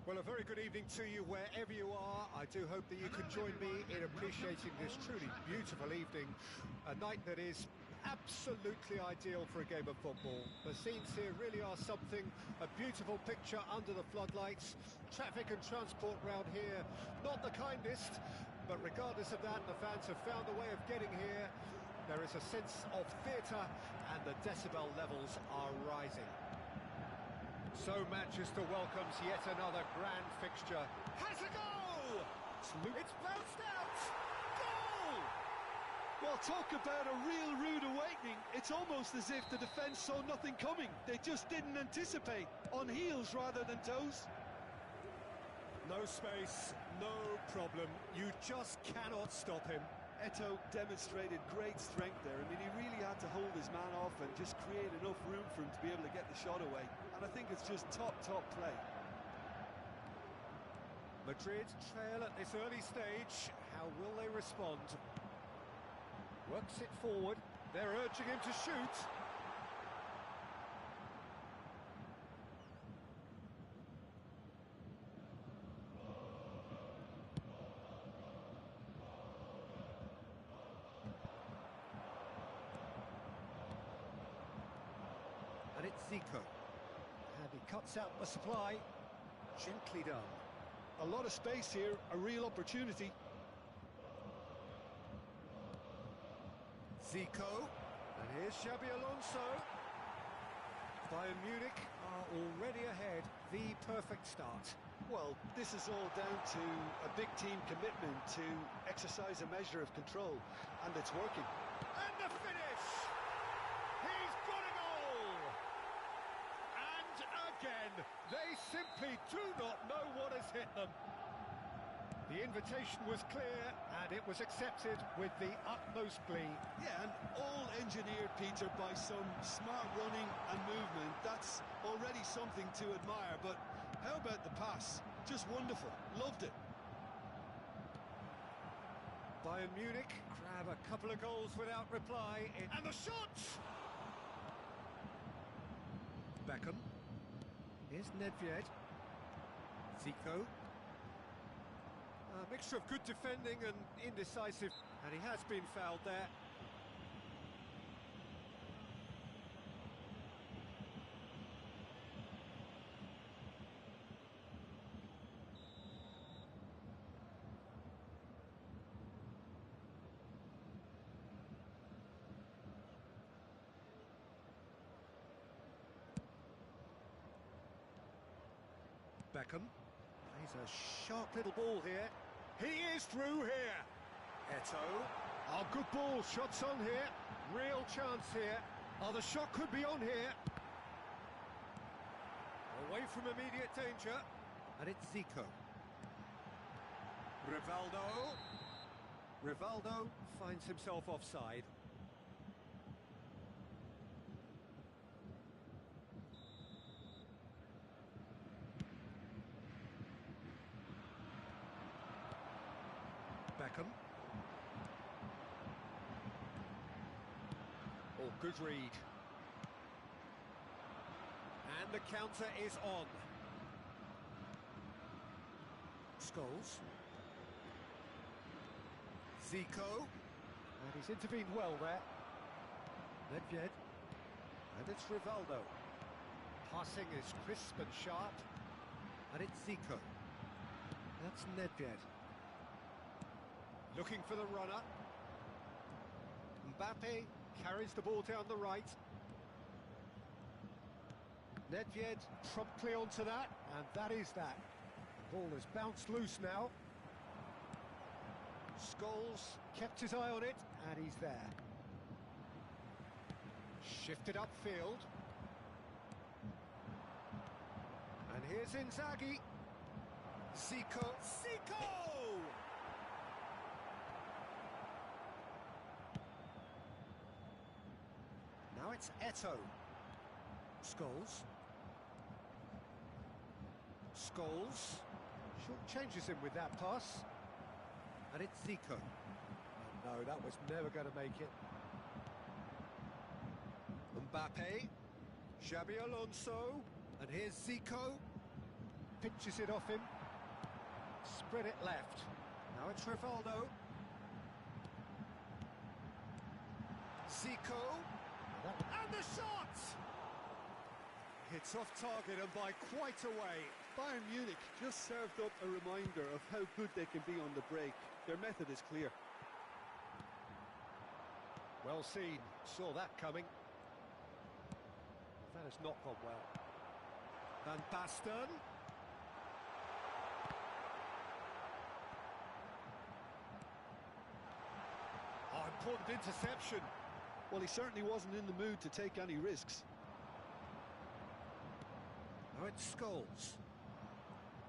Well, a very good evening to you wherever you are. I do hope that you can join me in appreciating this truly beautiful evening, a night that is absolutely ideal for a game of football. The scenes here really are something, a beautiful picture under the floodlights. Traffic and transport round here, not the kindest, but regardless of that, the fans have found a way of getting here. There is a sense of theatre and the decibel levels are rising. So Manchester welcomes yet another grand fixture. Has a goal! It's bounced out! Goal! Well, talk about a real rude awakening. It's almost as if the defence saw nothing coming. They just didn't anticipate. On heels rather than toes. No space, no problem. You just cannot stop him. Eto'o demonstrated great strength there. I mean, he really had to hold his man off and just create enough room for him to be able to get the shot away. And I think it's just top play. Madrid trail at this early stage. How will they respond? Works it forward. They're urging him to shoot. And it's Zico. And he cuts out the supply. Gently done. A lot of space here, a real opportunity. Zico. And here's Xabi Alonso. Bayern Munich are already ahead. The perfect start. Well, this is all down to a big team commitment to exercise a measure of control. And it's working. And the finish! He's got a goal! And again, they simply do not know what has hit them. The invitation was clear, and it was accepted with the utmost glee. Yeah, and all engineered, Peter, by some smart running and movement. That's already something to admire, but how about the pass? Just wonderful. Loved it. Bayern Munich grab a couple of goals without reply. And the shot! Beckham. Here's Nedved. Zico. A mixture of good defending and indecisive, and he has been fouled there. Beckham. Plays a sharp little ball here. He is through here. Eto'o. Oh, good ball. Shots on here. Real chance here. Oh, the shot could be on here. Away from immediate danger. And it's Zico. Rivaldo. Rivaldo finds himself offside. Beckham. Oh, good read. And the counter is on. Scholes. Zico. And he's intervened well there. Nedved. And it's Rivaldo. Passing is crisp and sharp. And it's Zico. That's Nedved. Looking for the runner. Mbappe carries the ball down the right. Nedved promptly onto that, and that is that. The ball has bounced loose now. Scholes kept his eye on it, and he's there. Shifted upfield. And here's Inzaghi. Zico. Zico! Now it's Eto'o. Scholes. Scholes. Short changes him with that pass. And it's Zico. Oh, no, that was never going to make it. Mbappe. Xabi Alonso. And here's Zico. pinches it off him. Spread it left. Now it's Rivaldo. Zico. And the shot! It's off target and by quite a way. Bayern Munich just served up a reminder of how good they can be on the break. Their method is clear. Well seen, saw that coming. That has not gone well. Van Basten. Oh, important interception. Well, he certainly wasn't in the mood to take any risks. Now it's Scholes.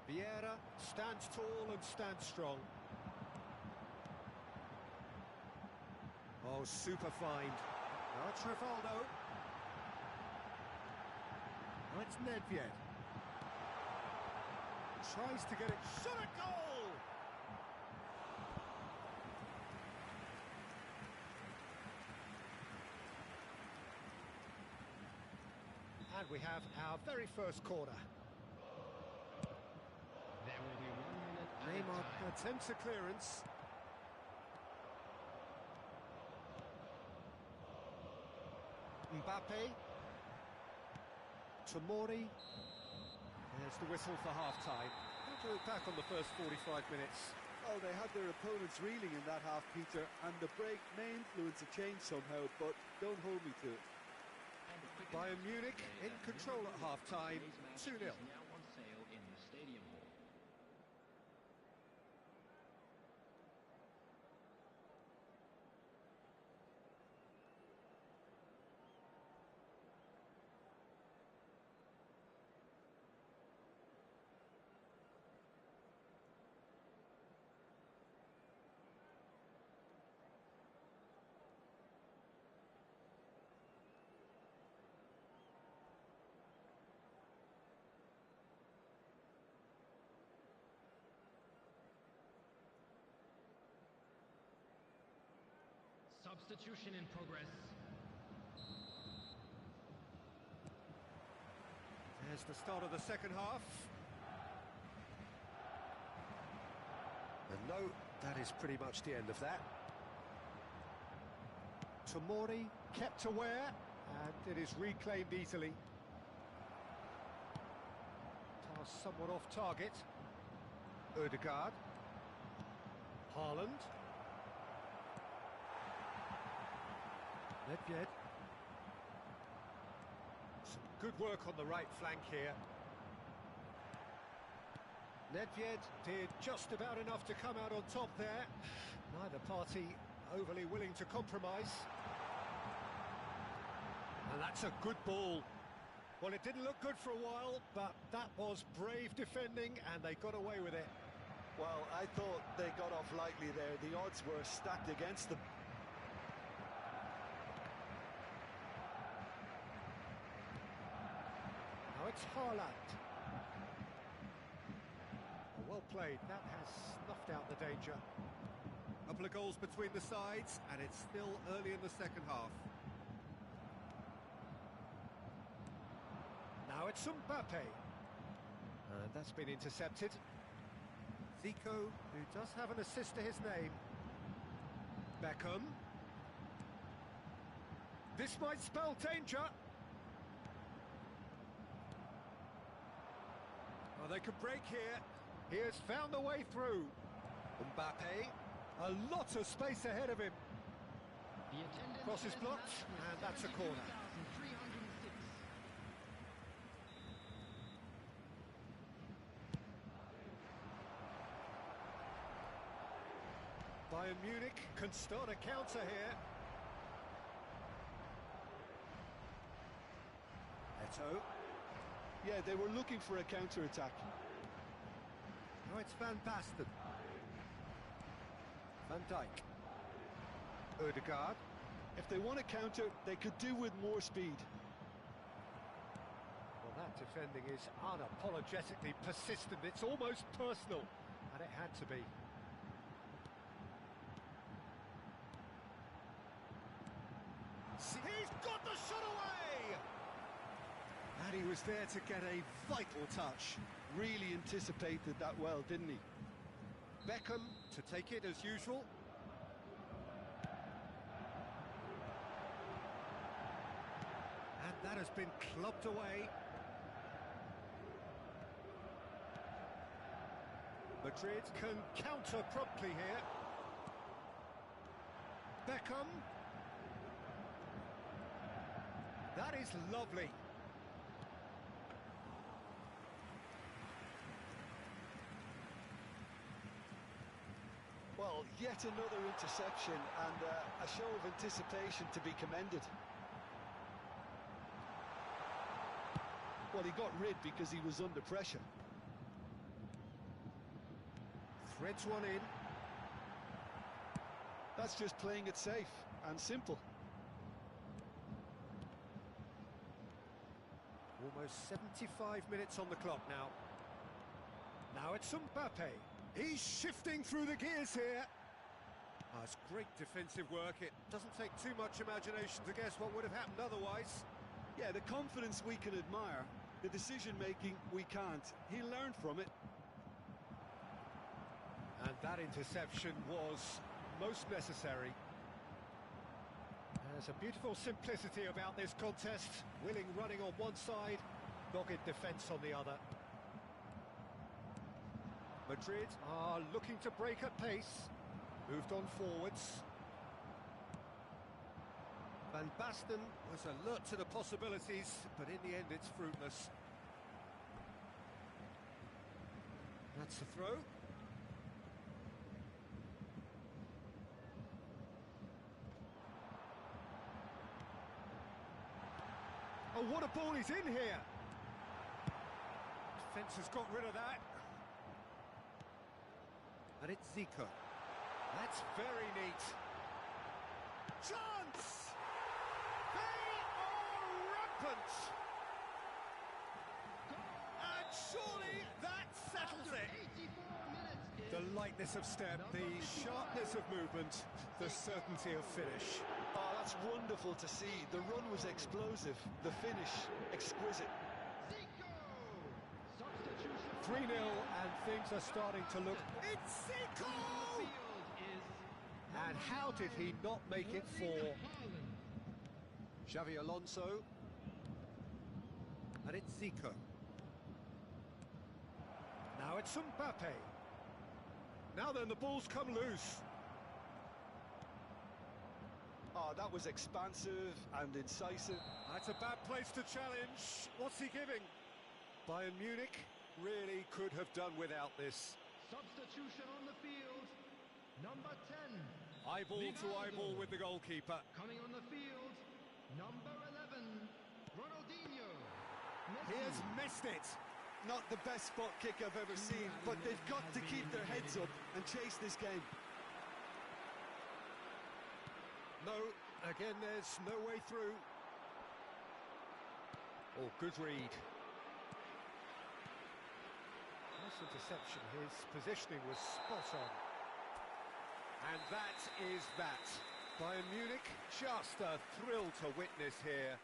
Vieira stands tall and stands strong. Oh, super find. Now it's Rivaldo. Now it's Nedved. Tries to get it. Shot a goal! And we have our very first corner. There will be 1 minute. Neymar attempts a clearance. Mbappe. Tomori. There's the whistle for half-time. How do you look back on the first 45 minutes? Oh, they had their opponents reeling in that half, Peter, and the break may influence a change somehow, but don't hold me to it. Bayern Munich in control at half-time, 2-0. Now on sale in the Stadium Hall. Substitution in progress. There's the start of the second half. And no, that is pretty much the end of that. Tomori kept aware, and it is reclaimed easily. Pass somewhat off target. Ødegaard. Haaland. Nedved. Some good work on the right flank here. Nedved did just about enough to come out on top there. Neither party overly willing to compromise. And that's a good ball. Well, it didn't look good for a while, but that was brave defending and they got away with it. Well, I thought they got off lightly there. The odds were stacked against them. Now it's Haaland. Well played, that has snuffed out the danger. A couple of goals between the sides, and it's still early in the second half. Now it's Mbappe. And that's been intercepted. Zico, who does have an assist to his name. Beckham. This might spell danger. Oh, they could break here. He has found the way through. Mbappe, a lot of space ahead of him. Cross is blocked, and that's a corner. Bayern Munich can start a counter here. Eto'o. Yeah, they were looking for a counter-attack. Now it's Van Basten. Van Dijk. Ødegaard. If they want to counter, they could do with more speed. Well, that defending is unapologetically persistent. It's almost personal, and it had to be. He's got the shot away! And he was there to get a vital touch. really anticipated that well, didn't he? Beckham to take it as usual. And that has been clubbed away. Madrid can counter promptly here. Beckham. That is lovely. Well, yet another interception and a show of anticipation to be commended. Well, he got rid because he was under pressure. Threads one in. That's just playing it safe and simple. Almost 75 minutes on the clock now. Now it's Mbappe. He's shifting through the gears here. Oh, it's great defensive work. It doesn't take too much imagination to guess what would have happened otherwise. Yeah, the confidence we can admire, the decision-making we can't. He learned from it. And that interception was most necessary. There's a beautiful simplicity about this contest. Willing running on one side, dogged defence on the other. Madrid are looking to break at pace. Moved on forwards. Van Basten was alert to the possibilities, but in the end it's fruitless. That's the throw. Oh, what a ball he's in here! Defence has got rid of that. And it's Zico. That's very neat. Chance! They are rampant! And surely that settles it! The lightness of step, the sharpness of movement, the certainty of finish. Oh, that's wonderful to see. The run was explosive, the finish exquisite. 3-0 and things are starting to look... It's Zico! And how did he not make it for Xavi Alonso? And it's Zico. Now it's Mbappe. Now then, the ball's come loose. Oh, that was expansive and incisive. That's a bad place to challenge. What's he giving? Bayern Munich really could have done without this. Substitution on the field. Number 10. Eyeball to eyeball with the goalkeeper. Coming on the field. Number 11. Ronaldinho. He has missed it. Not the best spot kick I've ever seen, but they've got to keep their heads up and chase this game. No, again, there's no way through. Oh, good read. Nice interception. His positioning was spot on. And that is that. Bayern Munich, just a thrill to witness here.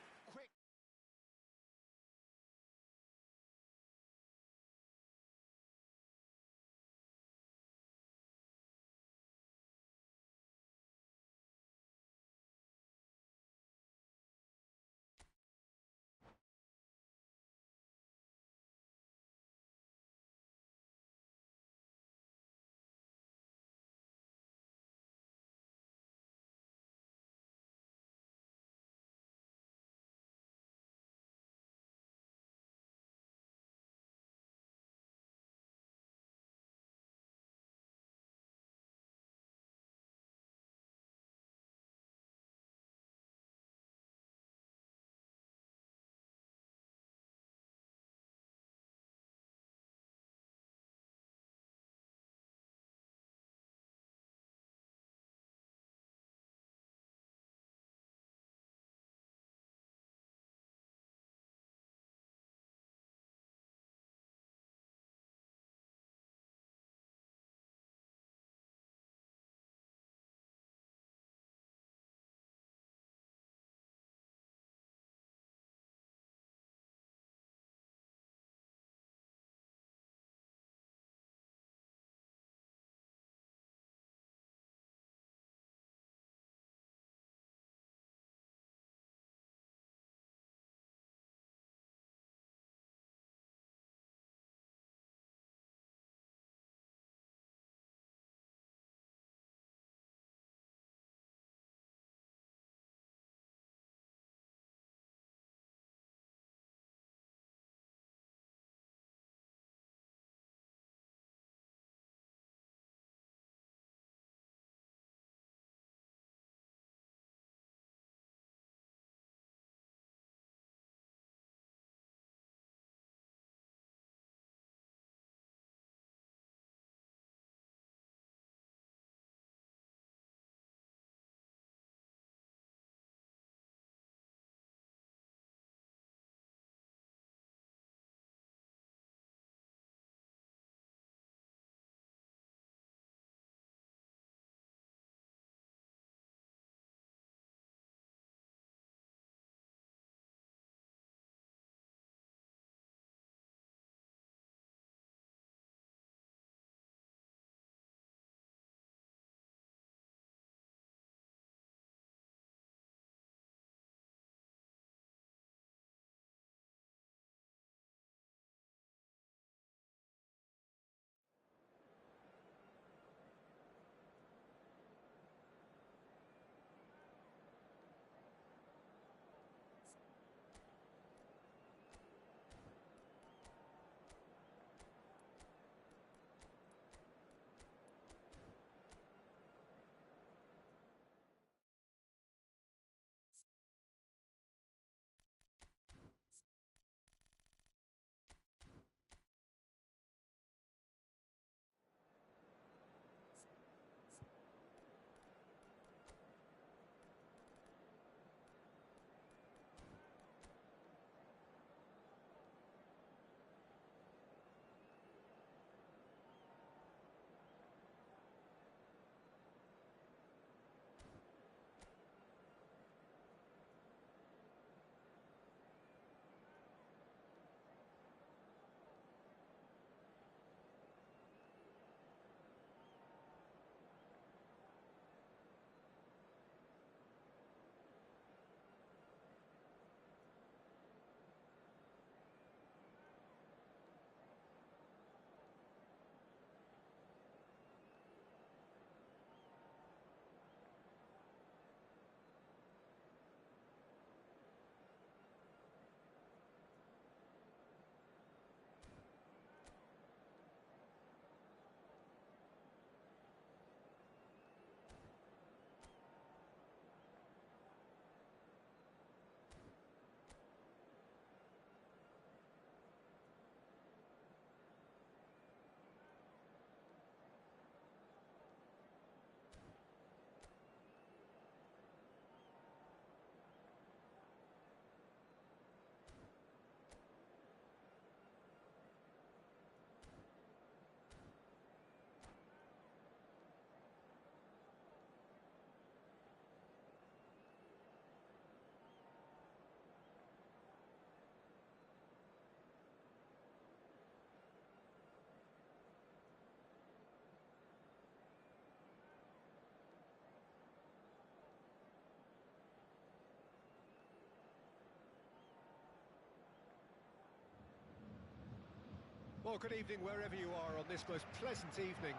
Well, good evening wherever you are on this most pleasant evening.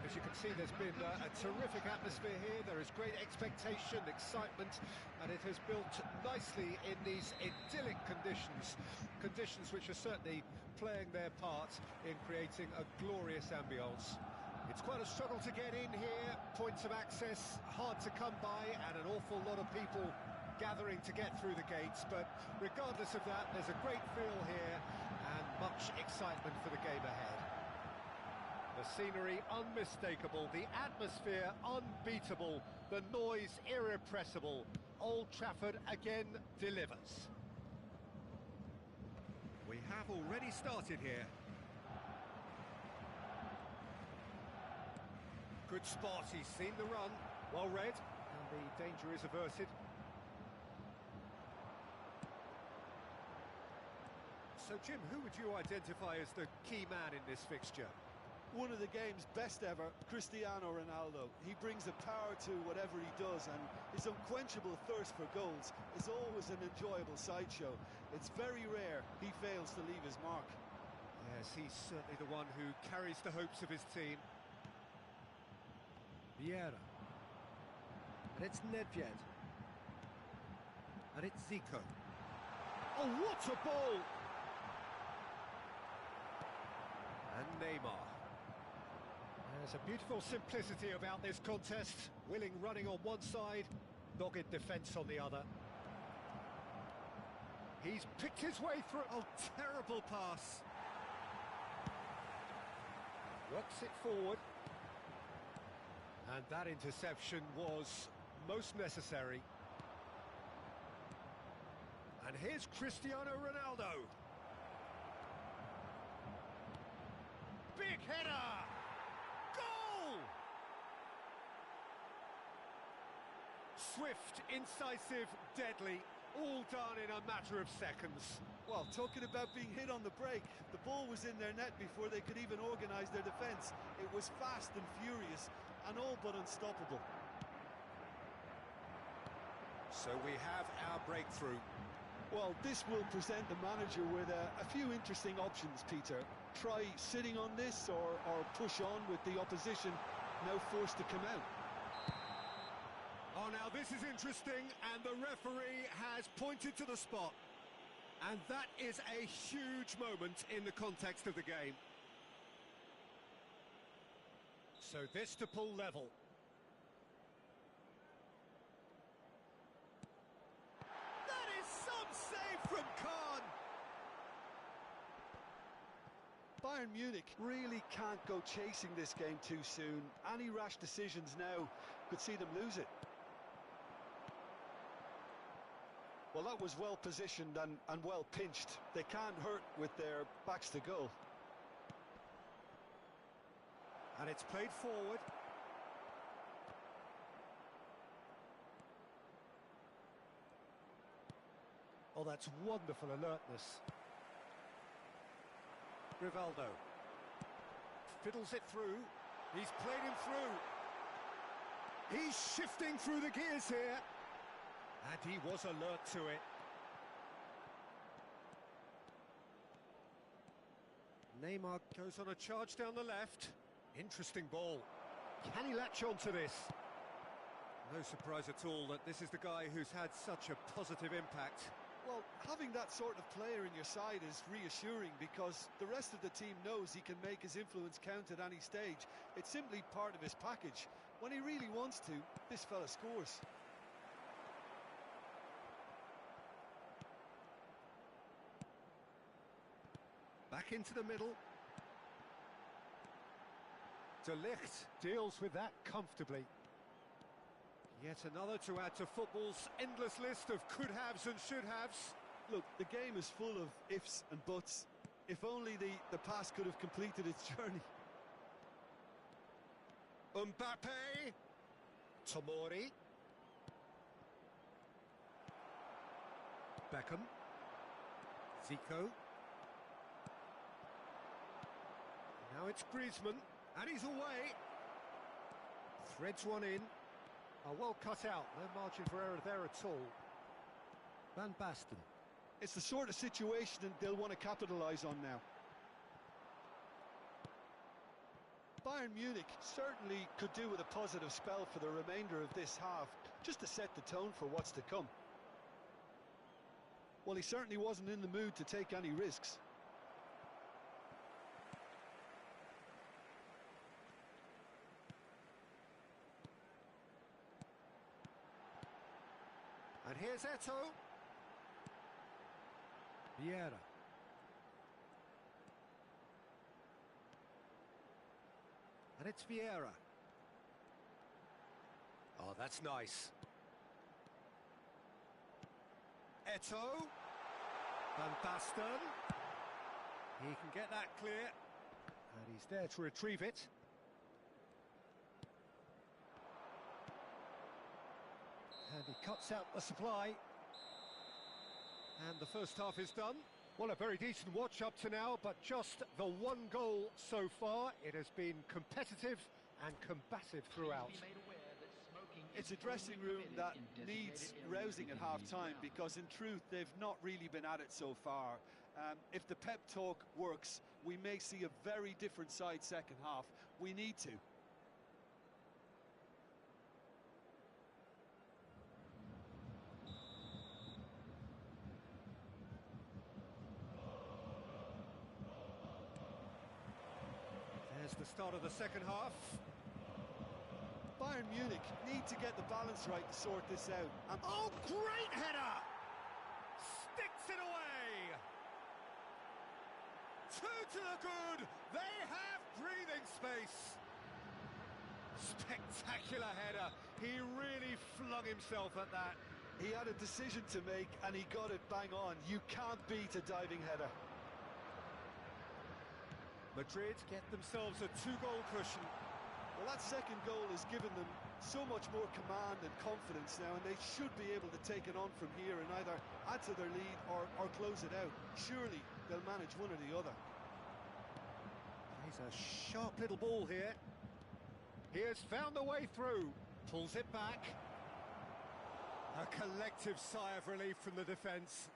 As you can see, there's been a terrific atmosphere here. There is great expectation, excitement, and it has built nicely in these idyllic conditions. Conditions which are certainly playing their part in creating a glorious ambience. It's quite a struggle to get in here, points of access hard to come by, and an awful lot of people gathering to get through the gates, but regardless of that, there's a great feel here and much excitement for the game ahead. The scenery unmistakable, the atmosphere unbeatable, the noise irrepressible. Old Trafford again delivers. We have already started here. Good spot, he's seen the run, well read, and the danger is averted. So, Jim, who would you identify as the key man in this fixture? One of the game's best ever, Cristiano Ronaldo. He brings a power to whatever he does, and his unquenchable thirst for goals is always an enjoyable sideshow. It's very rare he fails to leave his mark. Yes, he's certainly the one who carries the hopes of his team. Vieira. And it's Nedved. And it's Zico. Oh, what a ball! And Neymar. There's a beautiful simplicity about this contest. Willing running on one side, dogged defence on the other. He's picked his way through. Oh, terrible pass. Works it forward. And that interception was most necessary. And here's Cristiano Ronaldo. Big header! Goal! Swift, incisive, deadly, all done in a matter of seconds. Well, talking about being hit on the break, the ball was in their net before they could even organise their defence. It was fast and furious, and all but unstoppable. So we have our breakthrough. Well, this will present the manager with a few interesting options, Peter. Try sitting on this or push on with the opposition now forced to come out. Oh, now this is interesting, and the referee has pointed to the spot. And that is a huge moment in the context of the game. So this to pull level. That is some save from Kahn. Bayern Munich really can't go chasing this game too soon. Any rash decisions now could see them lose it. Well, that was well positioned and well pinched. They can't hurt with their backs to goal. And it's played forward. Oh, that's wonderful alertness. Rivaldo fiddles it through. He's played him through. He's shifting through the gears here. And he was alert to it. Neymar goes on a charge down the left. Interesting ball. Can he latch on to this? No surprise at all that this is the guy who's had such a positive impact. Well, having that sort of player in your side is reassuring because the rest of the team knows he can make his influence count at any stage. It's simply part of his package. When he really wants to, this fella scores. Back into the middle. De Ligt deals with that comfortably. Yet another to add to football's endless list of could-haves and should-haves. Look, the game is full of ifs and buts. If only the pass could have completed its journey. Mbappe. Tomori. Beckham. Zico. Now it's Griezmann, and he's away. Threads one in. Oh, well cut out, no margin for error there at all. Van Basten. It's the sort of situation that they'll want to capitalise on now. Bayern Munich certainly could do with a positive spell for the remainder of this half, just to set the tone for what's to come. Well, he certainly wasn't in the mood to take any risks. And here's Eto'o. Vieira. And it's Vieira. Oh, that's nice. Eto'o. Van Basten. He can get that clear. And he's there to retrieve it. And he cuts out the supply. And the first half is done. Well, a very decent watch up to now, but just the one goal so far. It has been competitive and combative throughout. It's a dressing room that needs rousing at half-time, because in truth they've not really been at it so far. If the pep talk works, we may see a very different side second half. We need to. There's the start of the second half. Bayern Munich need to get the balance right to sort this out. Oh, great header! Sticks it away! Two to the good! They have breathing space! Spectacular header. He really flung himself at that. He had a decision to make and he got it bang on. You can't beat a diving header. Madrid get themselves a two-goal cushion. Well, that second goal has given them so much more command and confidence now, and they should be able to take it on from here and either add to their lead or close it out. Surely they'll manage one or the other. He's a sharp little ball here. He has found a way through. Pulls it back. A collective sigh of relief from the defence.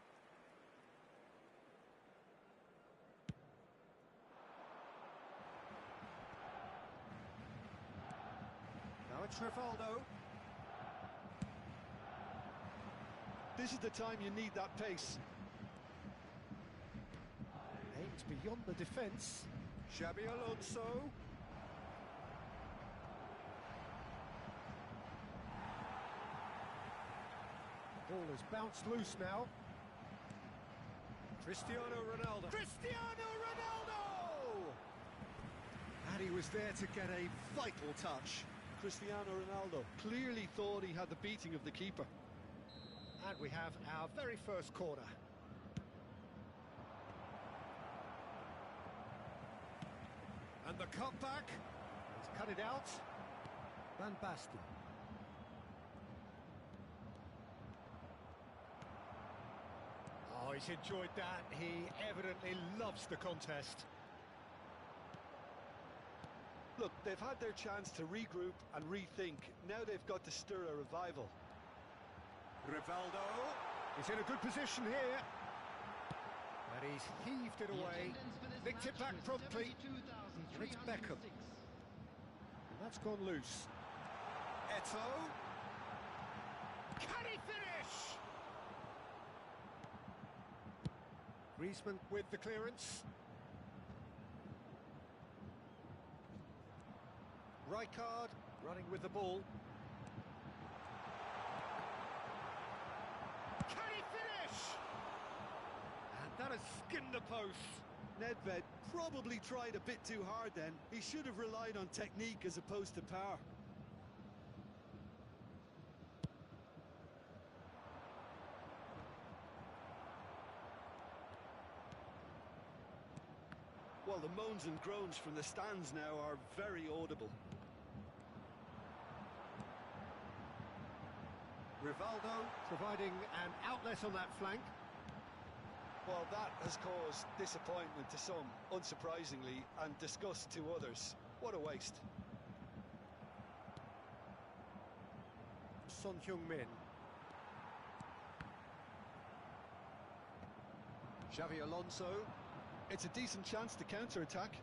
Now it's Rivaldo. This is the time you need that pace. Aimed beyond the defence. Xabi Alonso. The ball has bounced loose now. Cristiano Ronaldo. Cristiano Ronaldo! And he was there to get a vital touch. Cristiano Ronaldo clearly thought he had the beating of the keeper. And we have our very first corner. And the cutback. He's cut it out. Van Basten. Oh, he's enjoyed that. He evidently loves the contest. Look, they've had their chance to regroup and rethink. Now they've got to stir a revival. Rivaldo. He's in a good position here. And he's heaved it away. Nicked it back promptly. And it's Beckham. And that's gone loose. Eto'o. Can he finish? Griezmann with the clearance. Rijkaard running with the ball. Can he finish? And that has skinned the post. Nedved probably tried a bit too hard then. He should have relied on technique as opposed to power. Well, the moans and groans from the stands now are very audible. Rivaldo providing an outlet on that flank. Well, that has caused disappointment to some, unsurprisingly, and disgust to others. What a waste. Son Heung-min. Xabi Alonso. It's a decent chance to counter-attack.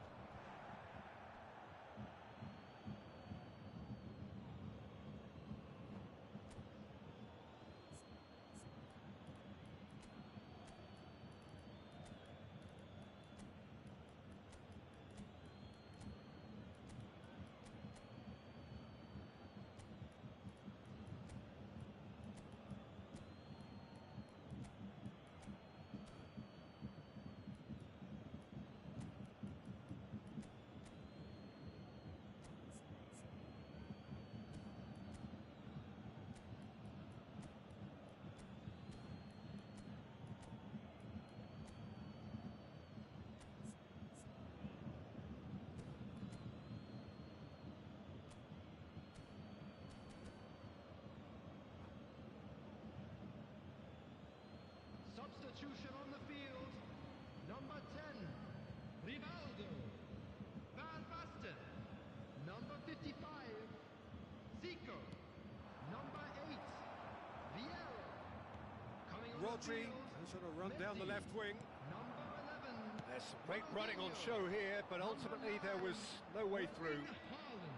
Rodri goes on a run down the left wing. Number 11. There's some great running on show here, but ultimately there was no way through. Haaland.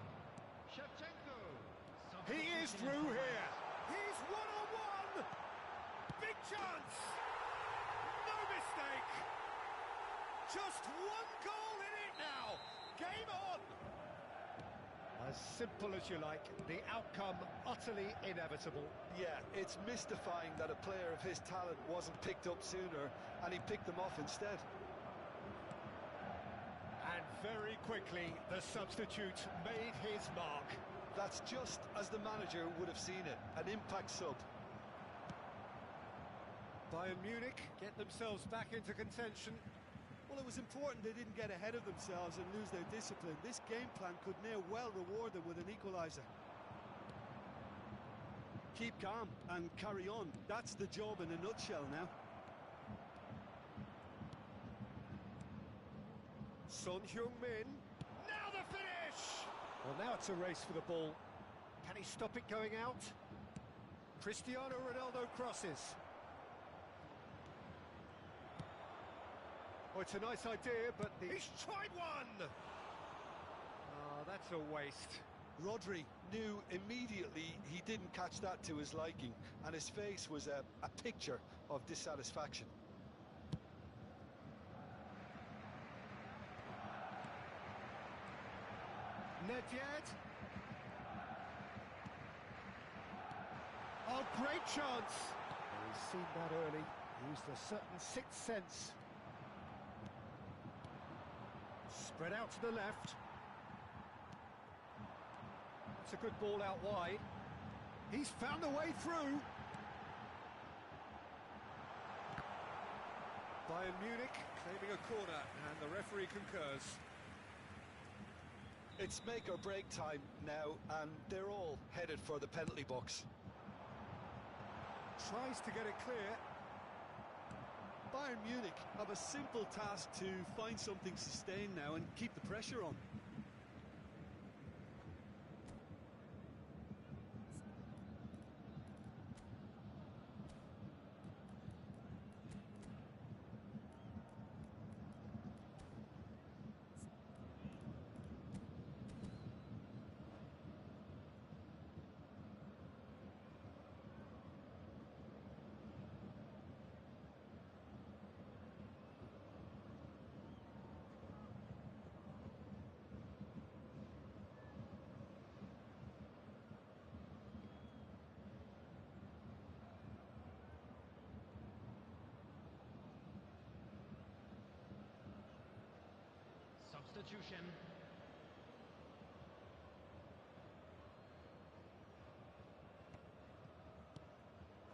Shevchenko. He is Substitution through in here. He's one-on-one. Big chance. No mistake. Just one goal in it now. Game on. As simple as you like, the outcome utterly inevitable. Yeah, it's mystifying that a player of his talent wasn't picked up sooner, and he picked them off instead. And very quickly, the substitute made his mark. That's just as the manager would have seen it, an impact sub. Bayern Munich get themselves back into contention. Well, it was important they didn't get ahead of themselves and lose their discipline. This game plan could near well reward them with an equaliser. Keep calm and carry on. That's the job in a nutshell now. Son Heung-min. Now the finish! Well, now it's a race for the ball. Can he stop it going out? Cristiano Ronaldo crosses. Oh, it's a nice idea, but he's tried one! Oh, that's a waste. Rodri knew immediately he didn't catch that to his liking, and his face was a picture of dissatisfaction. Nedved. Oh, great chance! He's seen that early. Used a certain sixth sense. Spread out to the left. It's a good ball out wide. He's found a way through. Bayern Munich claiming a corner, and the referee concurs. It's make or break time now, and they're all headed for the penalty box. Tries to get it clear. Bayern Munich have a simple task to find something sustained now and keep the pressure on. Substitution.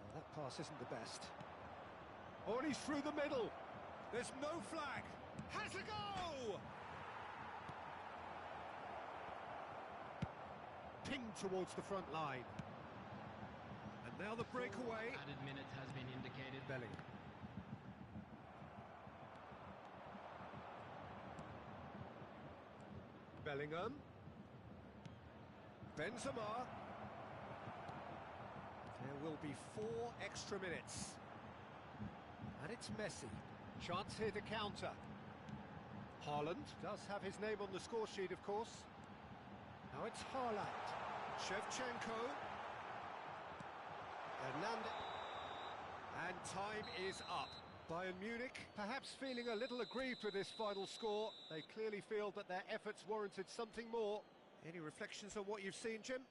Oh, that pass isn't the best. Oh, and he's through the middle. There's no flag. Has a go! Pinged towards the front line. And now the breakaway. Added minute has been indicated. Bellingham. Bellingham. Benzema. There will be 4 extra minutes. And it's Messi. Chance here to counter. Haaland does have his name on the score sheet, of course. Now it's Haaland. Shevchenko. Hernandez. And time is up. Bayern Munich perhaps feeling a little aggrieved with this final score. They clearly feel that their efforts warranted something more. Any reflections on what you've seen, Jim?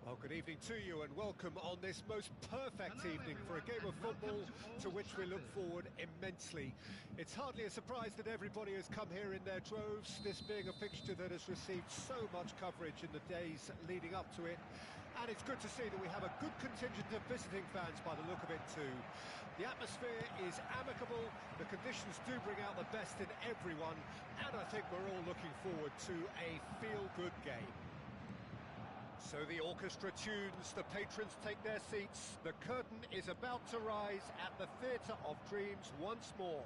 Well, good evening to you and welcome on this most perfect evening for a game of football to which we look forward immensely. It's hardly a surprise that everybody has come here in their droves, this being a fixture that has received so much coverage in the days leading up to it. And it's good to see that we have a good contingent of visiting fans by the look of it too. The atmosphere is amicable, the conditions do bring out the best in everyone, and I think we're all looking forward to a feel-good game. So the orchestra tunes, the patrons take their seats, the curtain is about to rise at the Theatre of Dreams once more.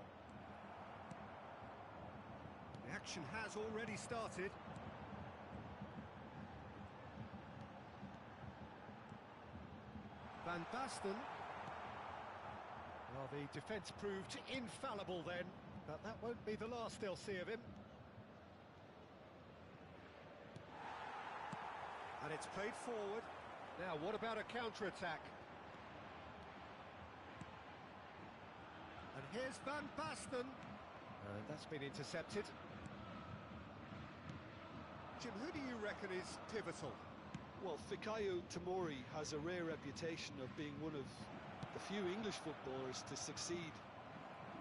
The action has already started. Van Basten. Well, the defence proved infallible then, but that won't be the last they'll see of him. And it's played forward. Now, what about a counter-attack? And here's Van Basten. And that's been intercepted. Jim, who do you reckon is pivotal? Well, Fikayo Tomori has a rare reputation of being one of the few English footballers to succeed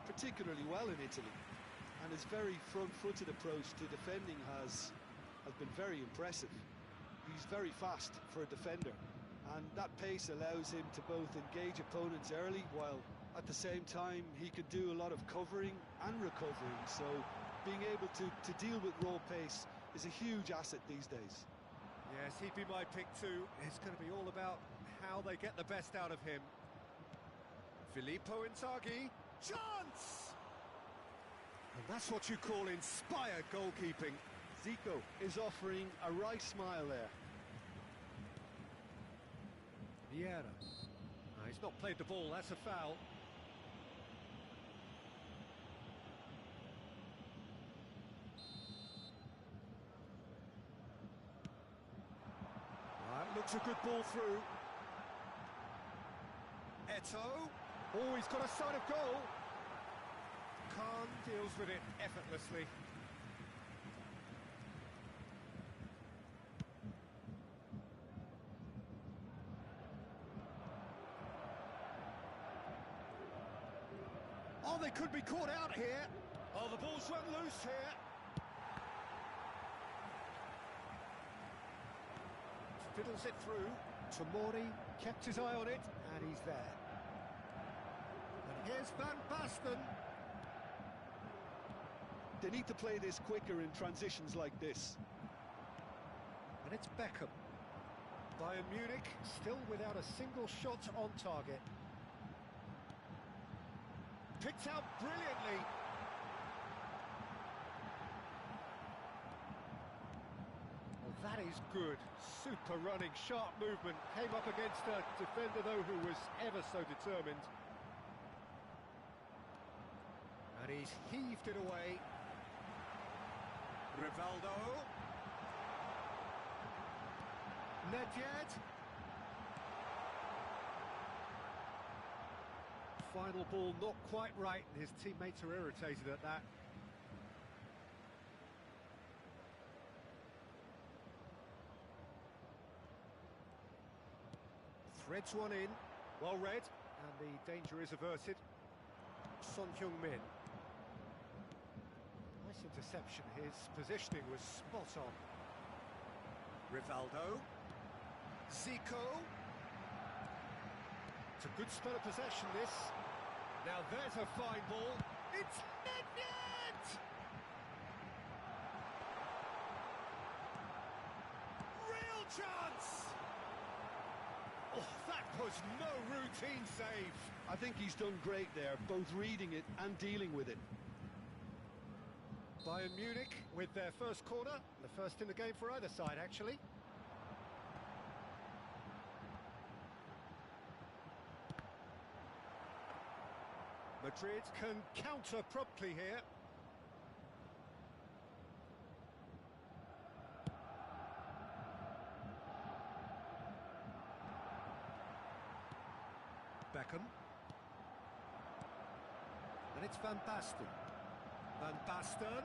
particularly well in Italy. And his very front-footed approach to defending has been very impressive. He's very fast for a defender, and that pace allows him to both engage opponents early, while at the same time he can do a lot of covering and recovering, so being able to deal with raw pace is a huge asset these days. Yes, he'd be my pick too. It's going to be all about how they get the best out of him. Filippo Inzaghi, chance! And that's what you call inspired goalkeeping. Zico is offering a wry smile there. Vieira. No, he's not played the ball, that's a foul. That looks a good ball through. Eto'o. Oh, he's got a sight of goal. Khan deals with it effortlessly. Oh, they could be caught out here. Oh, the ball's run loose here. Fiddles it through. Tomori kept his eye on it, and he's there. And here's Van Basten. They need to play this quicker in transitions like this. And it's Beckham. Bayern Munich still without a single shot on target. Picked out brilliantly. Well, that is good. Super running, sharp movement. Came up against a defender, though, who was ever so determined. And he's heaved it away. Rivaldo. Nedved. Final ball not quite right, and his teammates are irritated at that. Threads one in, well read, and the danger is averted. Son Heung-min. Nice interception, his positioning was spot on. Rivaldo. Zico. It's a good spell of possession, this. Now there's a fine ball. It's Nedved! Real chance! Oh, that was no routine save. I think he's done great there, both reading it and dealing with it. Bayern Munich with their first corner, the first in the game for either side, actually. Madrid can counter promptly here. Beckham. And it's Van Basten. Van Basten.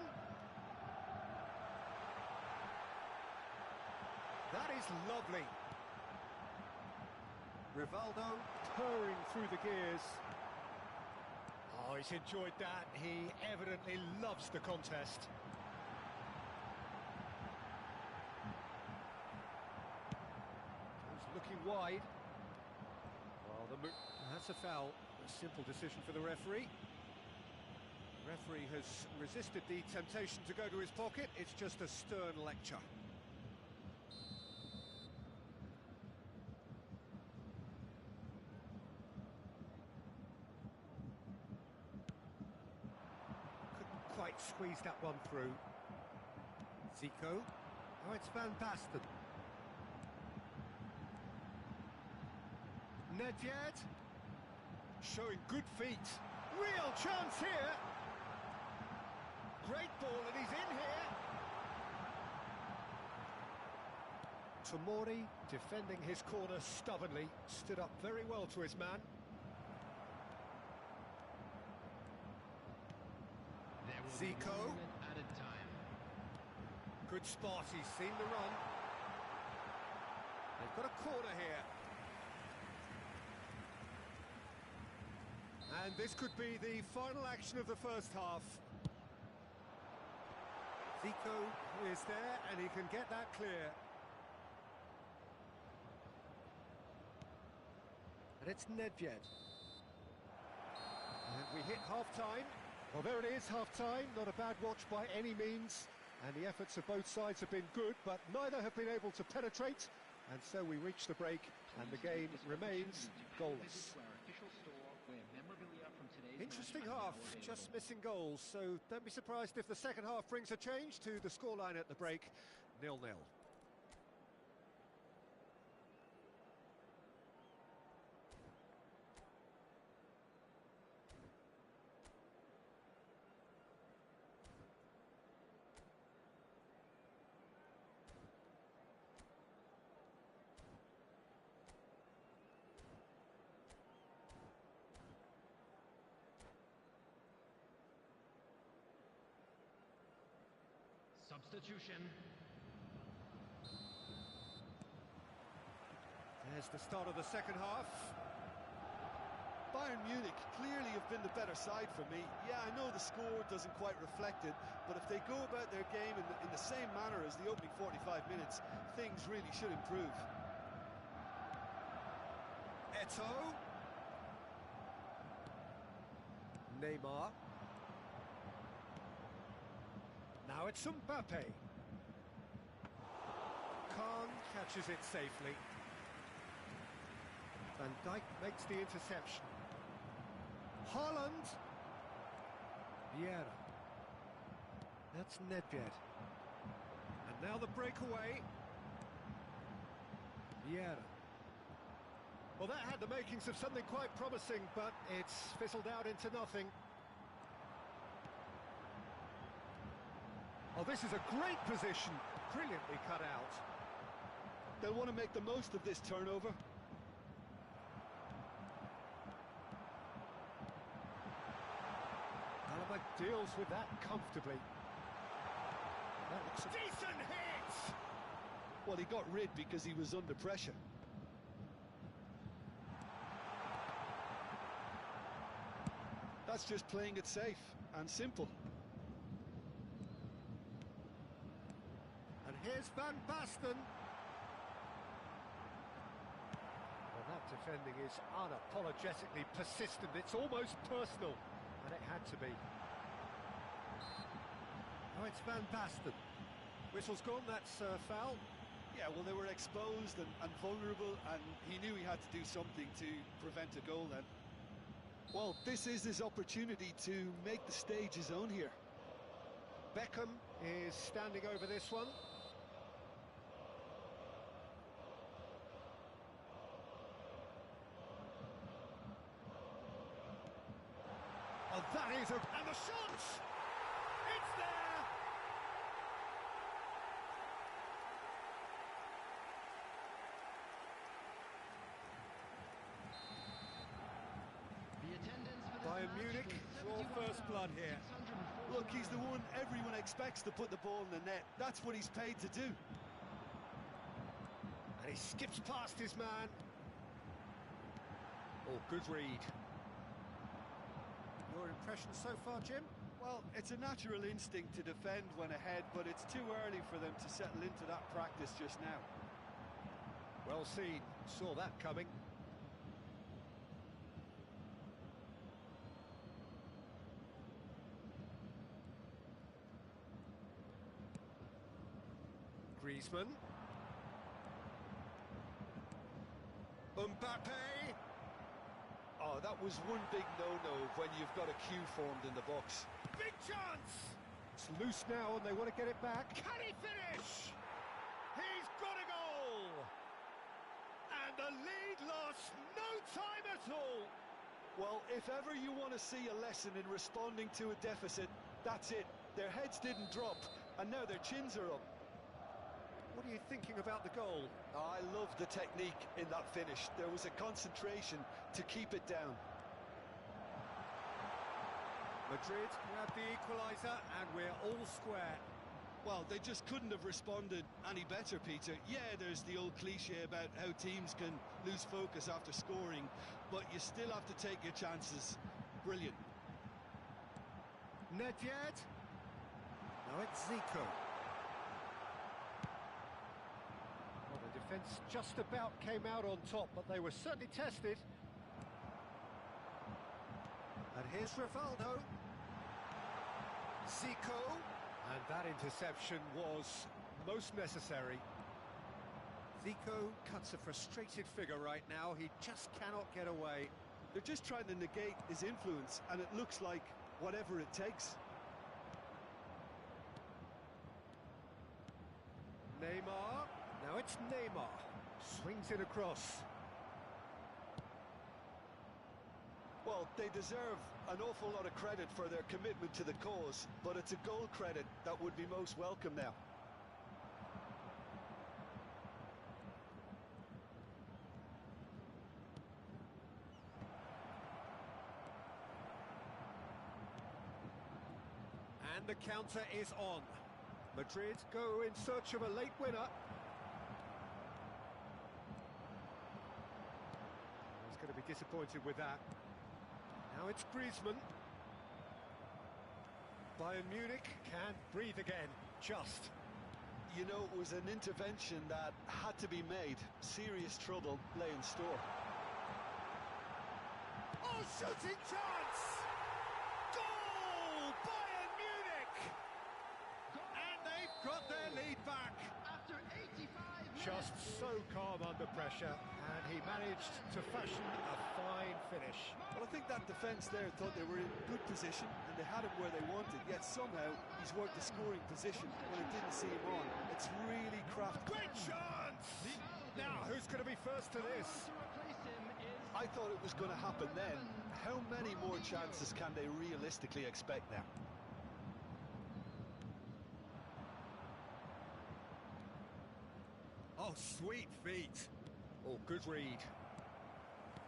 That is lovely. Rivaldo purring through the gears. Oh, he's enjoyed that. He evidently loves the contest. He's looking wide. Well, that's a foul. A simple decision for the referee. The referee has resisted the temptation to go to his pocket. It's just a stern lecture. Couldn't quite squeeze that one through. Zico. Oh, it's Van Basten. Nedved. Showing good feet. Real chance here. Great ball, and he's in here. Tomori, defending his corner stubbornly, stood up very well to his man. Zico. Added time. Good spot, he's seen the run. They've got a corner here. And this could be the final action of the first half. Zico is there, and he can get that clear. And it's Nedved. And we hit half-time. Well, there it is, half-time. Not a bad watch by any means. And the efforts of both sides have been good, but neither have been able to penetrate. And so we reach the break, and the game remains goalless. Interesting half, just missing goals, so don't be surprised if the second half brings a change to the scoreline at the break, 0-0. Substitution. There's the start of the second half. Bayern Munich clearly have been the better side for me. Yeah, I know the score doesn't quite reflect it, but if they go about their game in the same manner as the opening 45 minutes, things really should improve. Eto'o. Neymar. Now it's Mbappe. Kahn catches it safely. Van Dijk makes the interception. Haaland. Vieira. That's Nedved. And now the breakaway. Vieira. Well, that had the makings of something quite promising, but it's fizzled out into nothing. Oh, this is a great position. Brilliantly cut out. They'll want to make the most of this turnover. Alaba deals with that comfortably. That looks a decent hit! Well, he got rid because he was under pressure. That's just playing it safe and simple. And here's Van Basten. Well, that defending is unapologetically persistent. It's almost personal, and it had to be. Oh, it's Van Basten. Whistle's gone, that's foul. Yeah, well, they were exposed and vulnerable, and he knew he had to do something to prevent a goal then. Well, this is his opportunity to make the stage his own here. Beckham is standing over this one. Oh, that is a... And the shot! It's there! The attendance for this Bayern match Munich, was draw first blood here. 71,604. Look, he's the one everyone expects to put the ball in the net. That's what he's paid to do. And he skips past his man. Oh, good read. Your impression so far, Jim? Well, it's a natural instinct to defend when ahead, but it's too early for them to settle into that practice just now. Well seen, saw that coming. Griezmann. Mbappe. Oh, that was one big no-no when you've got a queue formed in the box. Big chance! It's loose now and they want to get it back. Can he finish? He's got a goal! And the lead lost no time at all. Well, if ever you want to see a lesson in responding to a deficit, that's it. Their heads didn't drop, and now their chins are up. What are you thinking about the goal? I love the technique in that finish. There was a concentration to keep it down. Madrid grab the equaliser and we're all square. Well, they just couldn't have responded any better, Peter. Yeah, there's the old cliche about how teams can lose focus after scoring, but you still have to take your chances. Brilliant. Nedved. Now it's Zico. Well, the defence just about came out on top, but they were certainly tested. And here's Rivaldo. Zico. And that interception was most necessary. Zico cuts a frustrated figure right now. He just cannot get away. They're just trying to negate his influence, and it looks like whatever it takes. Neymar. Now it's Neymar. Swings it across. Well, they deserve an awful lot of credit for their commitment to the cause, but it's a goal credit that would be most welcome now. And the counter is on. Madrid go in search of a late winner. He's going to be disappointed with that. Now it's Griezmann. Bayern Munich can't breathe again, just. You know, it was an intervention that had to be made. Serious trouble lay in store. Oh, shooting chance! Goal! Bayern Munich! And they've got their lead back. After 85 minutes. Just so calm under pressure, and he managed to fashion a fine finish. Well, I think that defence there thought they were in good position and they had him where they wanted, yet somehow he's worked the scoring position when it didn't see him on. It's really crafty. Great chance! Now, who's going to be first to this? To replace him is I thought it was going to happen then. How many more chances can they realistically expect now? Oh, sweet feet. Oh, good read.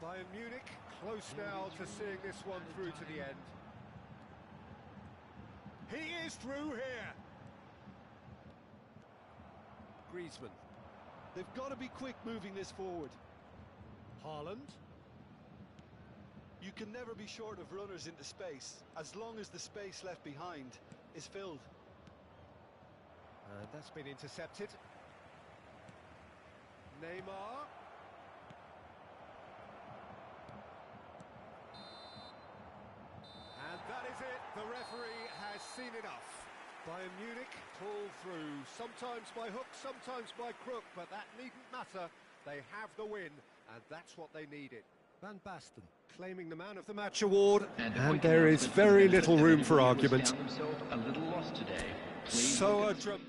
Bayern Munich close now to seeing this one through to the end. He is through here. Griezmann. They've got to be quick moving this forward. Haaland. You can never be short of runners into space, as long as the space left behind is filled. And that's been intercepted. Neymar. And that is it. The referee has seen enough. Bayern Munich pull through, sometimes by hook, sometimes by crook, but that needn't matter. They have the win, and that's what they needed. Van Basten claiming the Man of the Match award, and there is very little room for argument. A little lost today. So a drum.